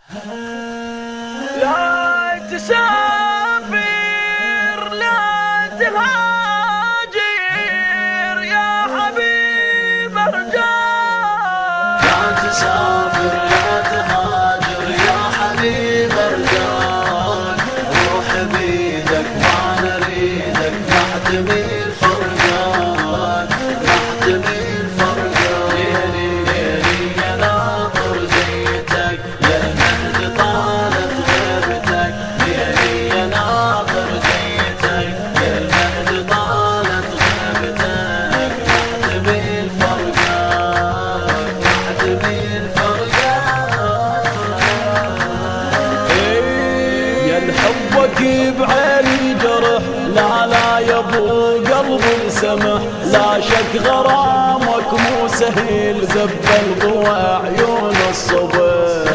لا تسافر لا تهاجر يا حبيب ارجاك. لا تسافر لا تهاجر يا حبيب ارجاك. روح بيدك ما نريدك نحتمي الفرقان نحتمي الفرقان. ليلي ليلي يا ناطر زيتك يا مهد طالت غيبتك. ليلي يا ناطر زيتك يا مهد طالت غيبتك. نحتمي الفرقان نحتمي الفرقان. يا حبك بعيني جرح لا لا يا ابو قلبي سمح. لا شك غرامك مو سهل زبل ضوى عيون الصبح.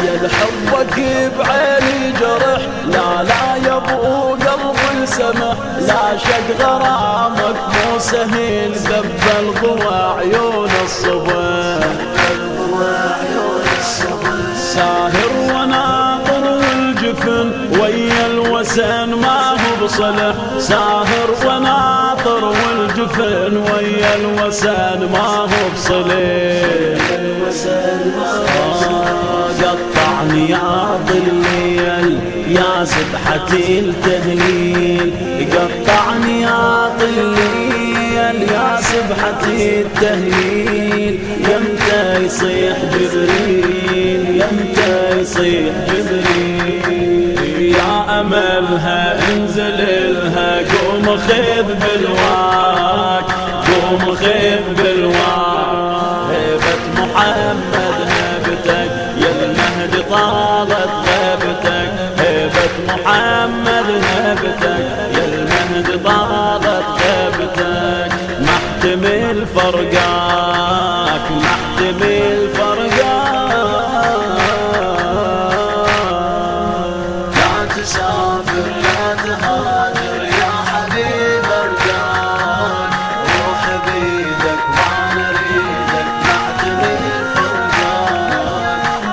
يا حبك بعيني جرح لا لا يا ابو قلبي سمح. لا شك غرامك مو سهل زبل ضوى عيون الصبح. ساهر وناطر والجفن ويا الوسن ما هو بصلح. ساهر وناطر والجفن ويا الوسن ما هو بصلح. قطعني يا ضليل يا سبحتي التهليل. قطعني يا ضليل يا سبحتي التهليل. يمتى يصيح جبريل يمتى يصيح جبريل. يا أملها انزل لها قوم خذ بالواك قوم خذ بالواك. هيبة محمد هيبتك يا المهدي طالت غيبتك. هيبة محمد هيبتك يا المهدي طالت غيبتك. محتمل فرقاك محتمل فرقاك. لا تسافر لا تهاجر يا حبيب ارجاك. روح بيدك ما نريدك نحتمي الفرقان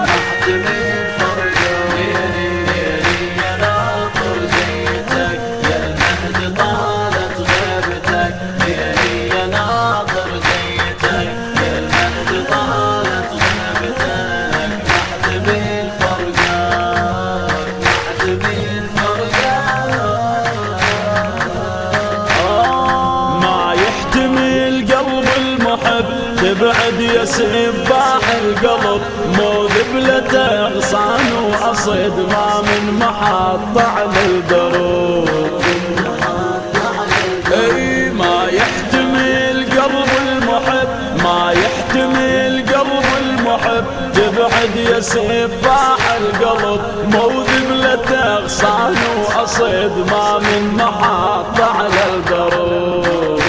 نحتمي الفرقان. ليلي ليلي يا ناطر زيتك يا المهد طالت غيبتك. ليلي يا ناطر زيتك يا المهد طالت غيبتك. نحتمي الفرقان نحتمي الفرقان. ما يحتمل قلب المحب تبعد يا سباح القلب. مو ذبلة اغصان واصيد ما من محطة على الدروب. اي ما يحتمل قلب المحب ما يحتمل قلب المحب تبعد يا سباح القلب. مو ذبلة اغصان واصيد ما من محطة على الدروب.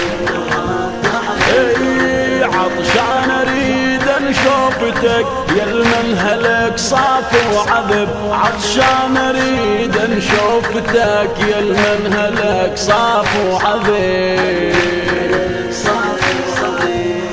اي عطشان اريد انشوفتك يا المنهلك صاف وعذب. عطشان اريد انشوفتك يا المنهلك صاف وعذب.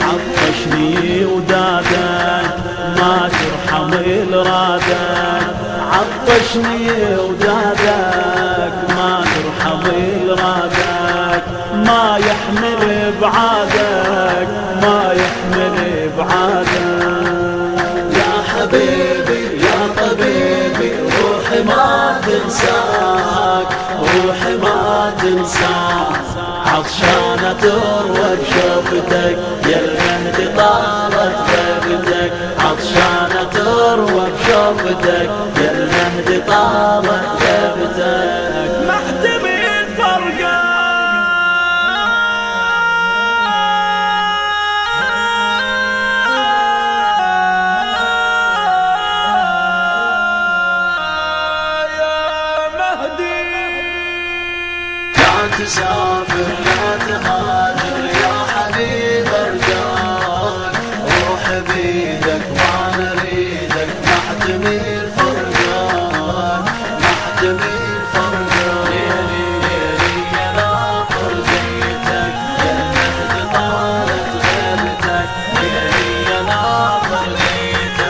عطشني ودادك ما ترحم الرادك. عطشني ودادك ما ترحم الرادك. ما يحمل بعادك ما يحمل بعادك. يا حبيبي يا طبيبي روحي ما تنساك روحي ما تنساك. عطشانة تروى بشوفتك يا المهدي طالت غيبتك. عطشانة تروى بشوفتك يا المهدي طالت غيبتك. محتمي الفرقان. تسافر لا تهاجر يا حبيب ارجاك. روح بيدك ما نريدك نحتمي الفرقان نحتمي الفرقان. ليلي ليلي يا ناطر زيتك يا المهد طالت غيبتك. ليلي يا ناطر زيتك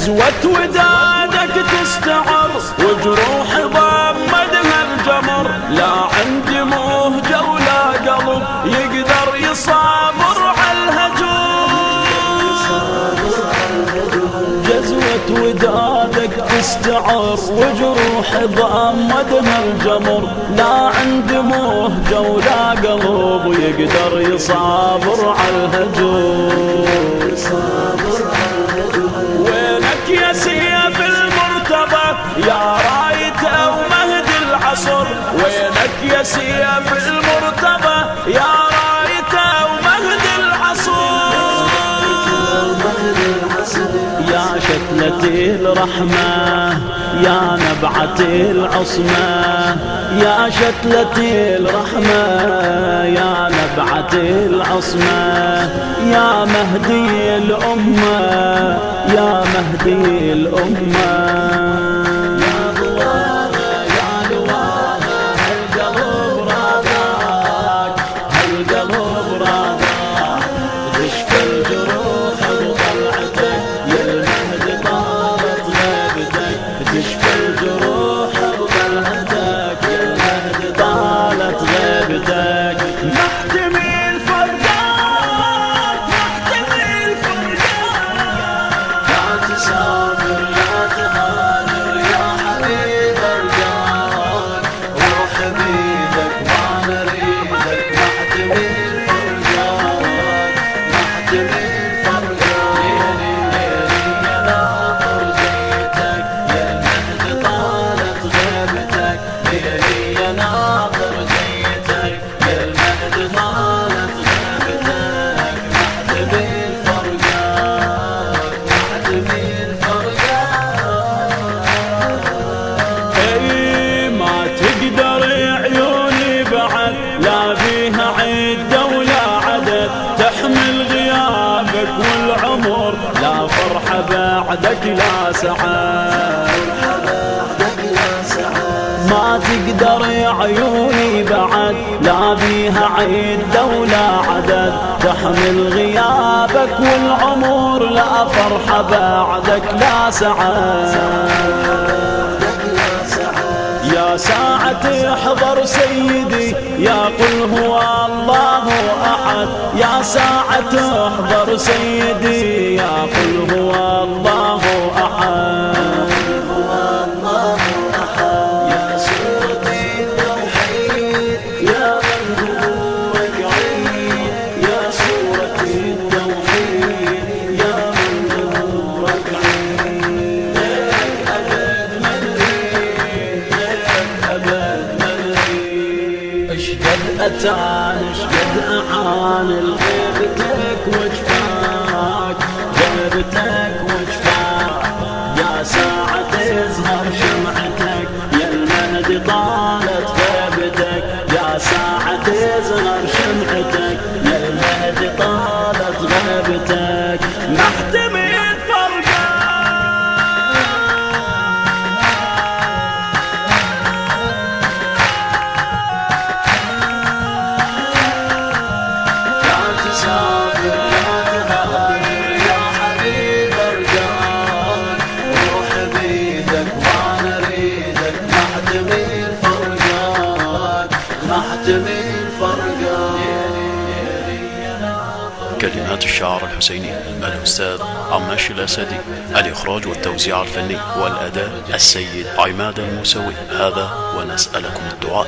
جزوة ودادك تستعر وجروح ضمدها الجمر، لا عندي مهجة ولا قلب يقدر يصابر على الهجوم. جزوة ودادك تستعر وجروح ضمدها الجمر، لا عندي مهجة ولا قلب يقدر يصابر على الهجوم. وينك يا سيف المرتضى يا رايته ومهد العصر، وينك يا سيف المرتضى يا رايته ومهد العصر. يا شتلة الرحمة يا نبعة العصمة، يا شتلة الرحمة يا نبعة العصمة، يا مهدي الأمة يا مهدي الأمة. يا ضواها يا لواها هالقلب راضاك، هالقلب راضاك، تشفى الجروح بطلعتك يا المهد طالت غيبتك، تشفى الجروح بطلعتك يا المهد طالت غيبتك. محتمي الفرقات محتمي الفرقات، لا تسافر لا تهاجر يا حبيب الجار، روح بيدك ما نريدك محتمي الفرقات، محتمي الفرقات. ليلي ليلي يا ناظر زيتك يا المهد طالت غيبتك، ليلي يا ناظر زيتك يا المهد طالت غيبتك، محتمي الفرقات، محتمي الفرقات. اي ما تقدر عيوني بعد لا فيها عدة ولا عدد، تحمل غيابك والعمر لا فرحة بعدك لا سعاد. ما تقدر عيوني بعد لا بيها عدة ولا عدد، تحمل غيابك والعمر لا فرحة بعدك لا سعاد. يا ساعة احضر سيدي يا قل هو الله أحد، يا ساعة احضر سيدي يا قل هو الله أحد. يا سورة التوحيد يا من نورك عين، يا سورة التوحيد يا من نورك عين. لك أبد من ريد، لك أبد من ريد. اشقد أتان اشقد أعان غيبتك وجفاك، غيبتك وجفاك. يا ساعة تظهر شمعتك يا المهد طالت غيبتك، يا ساعة تظهر شمعتك يا المهد طالت غيبتك. محتمي لا تسافر لا تهاجر يا حبيب الجار، روح بيدك ما نريدك محتمي الفرقات، محتمي الفرقات. كلمات الشاعر الحسيني الأستاذ عماش الأسدي، الإخراج والتوزيع الفني والأداء السيد عماد الموسوي. هذا ونسألكم الدعاء.